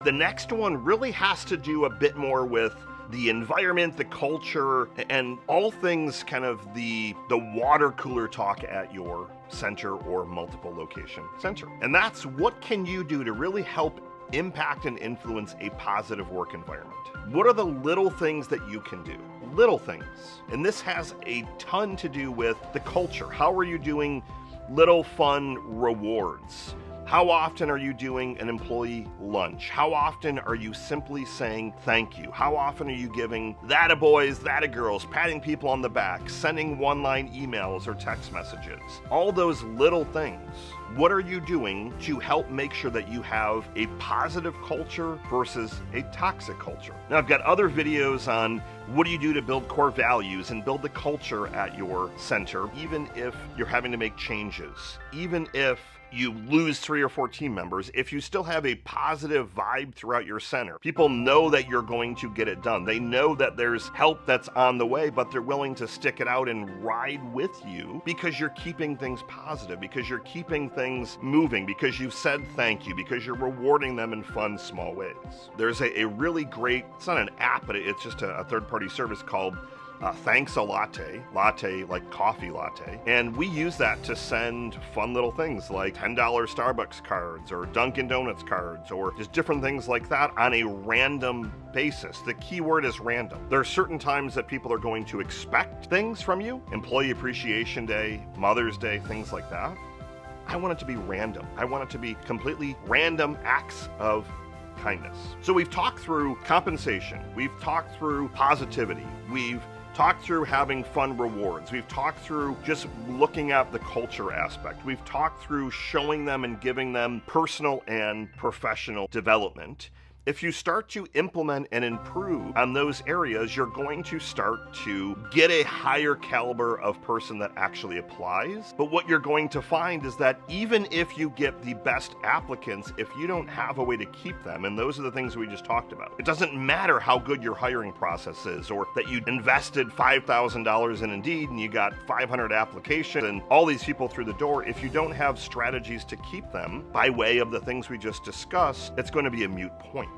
The next one really has to do a bit more with the environment, the culture, and all things kind of the water cooler talk at your center or multiple location center. And that's what can you do to really help impact and influence a positive work environment? What are the little things that you can do? Little things. And this has a ton to do with the culture. How are you doing little fun rewards? How often are you doing an employee lunch? How often are you simply saying thank you? How often are you giving that a boys, that a girls, patting people on the back, sending one-line emails or text messages? All those little things. What are you doing to help make sure that you have a positive culture versus a toxic culture? Now, I've got other videos on what do you do to build core values and build the culture at your center, even if you're having to make changes, even if you lose 3 or 4 team members, if you still have a positive vibe throughout your center. People know that you're going to get it done. They know that there's help that's on the way, but they're willing to stick it out and ride with you because you're keeping things positive, because you're keeping things moving, because you've said thank you, because you're rewarding them in fun, small ways. There's a really great, it's not an app, but it's just a third-party service called Thanks a Latte, like coffee latte. And we use that to send fun little things like $10 Starbucks cards or Dunkin' Donuts cards or just different things like that on a random basis. The key word is random. There are certain times that people are going to expect things from you. Employee Appreciation Day, Mother's Day, things like that. I want it to be random. I want it to be completely random acts of kindness. So we've talked through compensation. We've talked through positivity. We've talked through having fun rewards. We've talked through just looking at the culture aspect. We've talked through showing them and giving them personal and professional development. If you start to implement and improve on those areas, you're going to start to get a higher caliber of person that actually applies. But what you're going to find is that even if you get the best applicants, if you don't have a way to keep them, and those are the things we just talked about, it doesn't matter how good your hiring process is, or that you invested $5,000 in Indeed and you got 500 applications and all these people through the door. If you don't have strategies to keep them by way of the things we just discussed, it's going to be a moot point.